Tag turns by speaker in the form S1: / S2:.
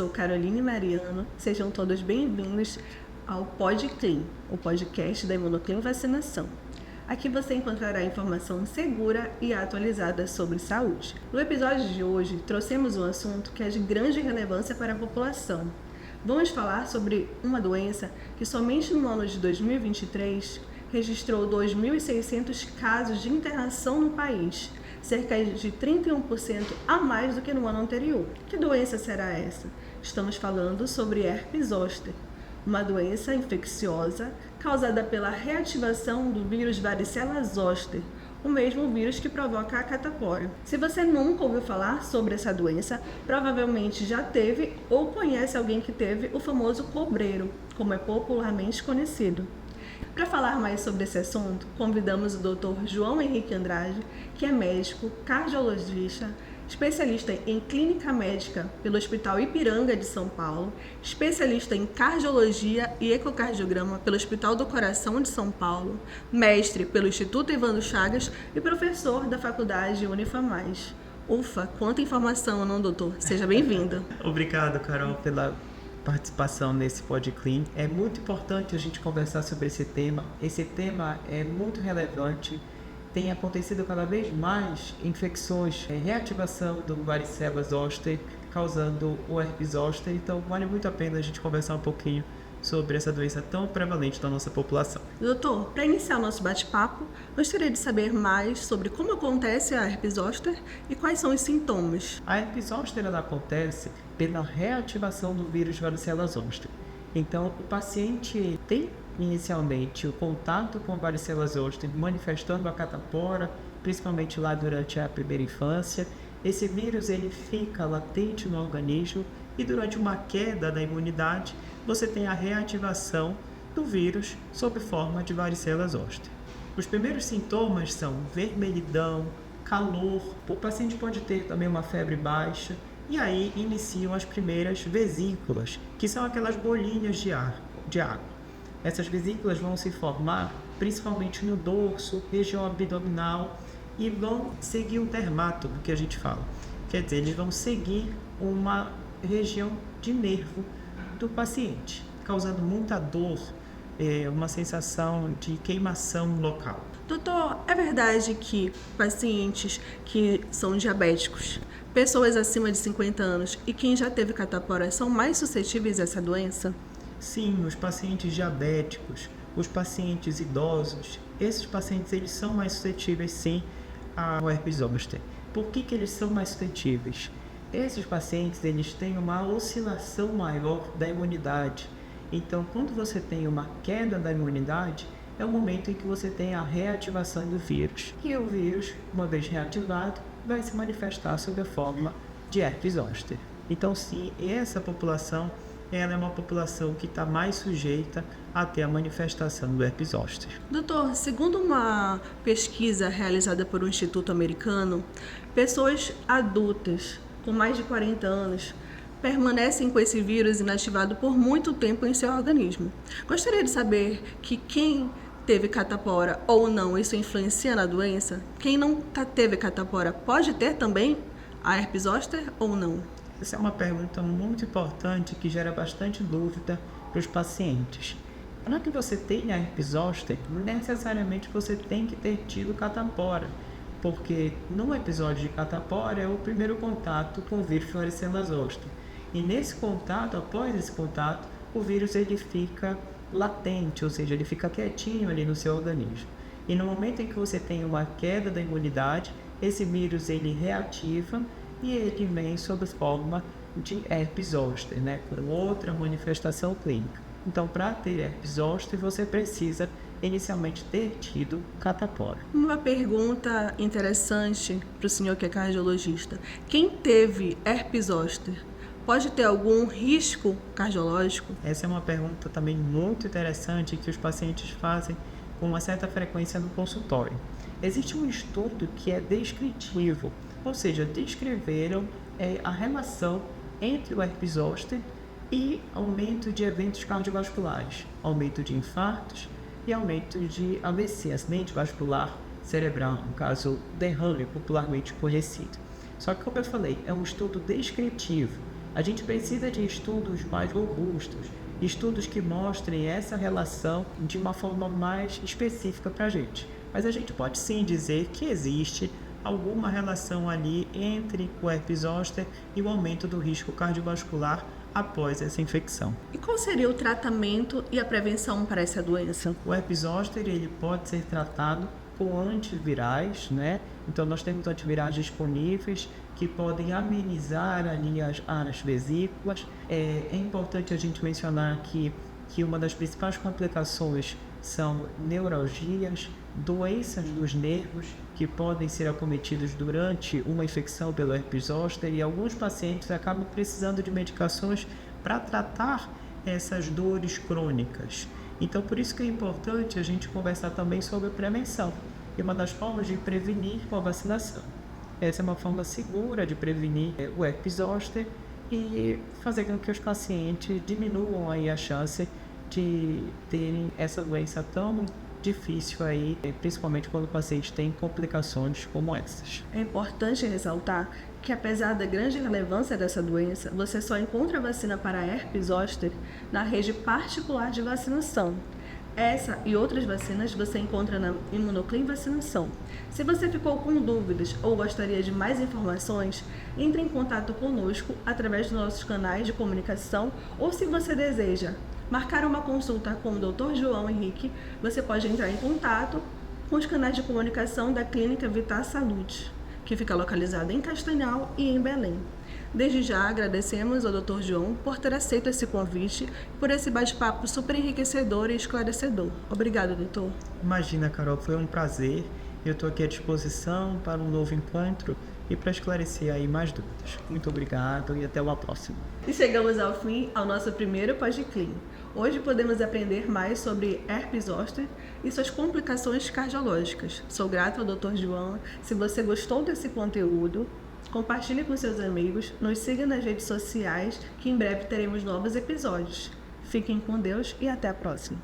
S1: sou Caroline Mariano, sejam todos bem-vindos ao PodClean, o podcast da Imunoclean Vacinação. Aqui você encontrará informação segura e atualizada sobre saúde. No episódio de hoje, trouxemos um assunto que é de grande relevância para a população. Vamos falar sobre uma doença que somente no ano de 2023 registrou 2.600 casos de internação no país, cerca de 31% a mais do que no ano anterior. Que doença será essa? Estamos falando sobre herpes zoster, uma doença infecciosa causada pela reativação do vírus varicela zoster, o mesmo vírus que provoca a catapora. Se você nunca ouviu falar sobre essa doença, provavelmente já teve ou conhece alguém que teve o famoso cobreiro, como é popularmente conhecido. Para falar mais sobre esse assunto, convidamos o Dr. João Henrique Andrade, que é médico, cardiologista, especialista em clínica médica pelo Hospital Ipiranga de São Paulo, especialista em cardiologia e ecocardiograma pelo Hospital do Coração de São Paulo, mestre pelo Instituto Evandro Chagas e professor da Faculdade Unifamais. Ufa, quanta informação, não, doutor? Seja bem-vindo.
S2: Obrigado, Carol, pela participação nesse PodClean. É muito importante a gente conversar sobre esse tema. Esse tema é muito relevante. Tem acontecido cada vez mais infecções, reativação do varicela zoster, causando o herpes zoster. Então, vale muito a pena a gente conversar um pouquinho sobre essa doença tão prevalente da nossa população.
S1: Doutor, para iniciar o nosso bate-papo, gostaria de saber mais sobre como acontece a herpes zoster e quais são os sintomas.
S2: A herpes zoster ela acontece pela reativação do vírus varicela zoster. Então, o paciente tem inicialmente o contato com a varicela zoster, manifestando a catapora, principalmente lá durante a primeira infância. Esse vírus ele fica latente no organismo e durante uma queda da imunidade, você tem a reativação do vírus sob forma de varicela zoster. Os primeiros sintomas são vermelhidão, calor, o paciente pode ter também uma febre baixa, e aí iniciam as primeiras vesículas, que são aquelas bolinhas de água. Essas vesículas vão se formar principalmente no dorso, região abdominal, e vão seguir um dermátomo, que a gente fala. Quer dizer, eles vão seguir uma região de nervo do paciente, causando muita dor, uma sensação de queimação local.
S1: Doutor, é verdade que pacientes que são diabéticos, pessoas acima de 50 anos e quem já teve catapora são mais suscetíveis a essa doença?
S2: Sim, os pacientes diabéticos, os pacientes idosos, esses pacientes eles são mais suscetíveis sim ao herpes zoster. Por que eles são mais suscetíveis? Esses pacientes eles têm uma oscilação maior da imunidade. Então, quando você tem uma queda da imunidade, é o momento em que você tem a reativação do vírus. E o vírus, uma vez reativado, vai se manifestar sob a forma de herpes zoster. Então, sim, essa população ela é uma população que está mais sujeita a ter a manifestação do herpes zoster.
S1: Doutor, segundo uma pesquisa realizada por um instituto americano, pessoas adultas com mais de 40 anos permanecem com esse vírus inativado por muito tempo em seu organismo. Gostaria de saber que quem teve catapora ou não, isso influencia na doença? Quem não teve catapora pode ter também a herpes zoster ou não?
S2: Essa é uma pergunta muito importante que gera bastante dúvida para os pacientes. Para que você tenha herpes zoster, necessariamente você tem que ter tido catapora, porque no episódio de catapora é o primeiro contato com o vírus varicela zoster. E nesse contato, após esse contato, o vírus ele fica latente, ou seja, ele fica quietinho ali no seu organismo. E no momento em que você tem uma queda da imunidade, esse vírus ele reativa e ele vem sob forma de herpes zoster, com outra manifestação clínica. Então, para ter herpes zoster, você precisa inicialmente ter tido catapora.
S1: Uma pergunta interessante para o senhor que é cardiologista. Quem teve herpes zoster pode ter algum risco cardiológico?
S2: Essa é uma pergunta também muito interessante que os pacientes fazem com uma certa frequência no consultório. Existe um estudo que é descritivo, ou seja, descreveram a relação entre o herpes zoster e aumento de eventos cardiovasculares, aumento de infartos e aumento de AVC, acidente vascular cerebral, no caso derrame popularmente conhecido. Só que, como eu falei, é um estudo descritivo. A gente precisa de estudos mais robustos, estudos que mostrem essa relação de uma forma mais específica para a gente. Mas a gente pode sim dizer que existe alguma relação ali entre o herpes zoster e o aumento do risco cardiovascular após essa infecção.
S1: E qual seria o tratamento e a prevenção para essa doença?
S2: O herpes zoster ele pode ser tratado com antivirais, né? Então nós temos antivirais disponíveis que podem amenizar ali as vesículas. É importante a gente mencionar aqui que uma das principais complicações são neuralgias, doenças dos nervos que podem ser acometidos durante uma infecção pelo herpes zoster, e alguns pacientes acabam precisando de medicações para tratar essas dores crônicas. Então, por isso que é importante a gente conversar também sobre prevenção. E uma das formas de prevenir com a vacinação. Essa é uma forma segura de prevenir o herpes zoster e fazer com que os pacientes diminuam aí a chance de terem essa doença tão difícil aí, principalmente quando o paciente tem complicações como essas.
S1: É importante ressaltar que, apesar da grande relevância dessa doença, você só encontra vacina para herpes zoster na rede particular de vacinação. Essa e outras vacinas você encontra na Imunoclean Vacinação. Se você ficou com dúvidas ou gostaria de mais informações, entre em contato conosco através dos nossos canais de comunicação, ou se você deseja marcar uma consulta com o Dr. João Henrique, você pode entrar em contato com os canais de comunicação da Clínica Vitar Saúde, que fica localizada em Castanhal e em Belém. Desde já agradecemos ao Dr. João por ter aceito esse convite e por esse bate-papo super enriquecedor e esclarecedor. Obrigada, doutor.
S2: Imagina, Carol, foi um prazer. Eu estou aqui à disposição para um novo encontro e para esclarecer aí mais dúvidas. Muito obrigado e até uma próxima.
S1: E chegamos ao fim ao nosso primeiro PodClean. Hoje podemos aprender mais sobre herpes zoster e suas complicações cardiológicas. Sou grata ao Dr. João. Se você gostou desse conteúdo, compartilhe com seus amigos, nos siga nas redes sociais, que em breve teremos novos episódios. Fiquem com Deus e até a próxima.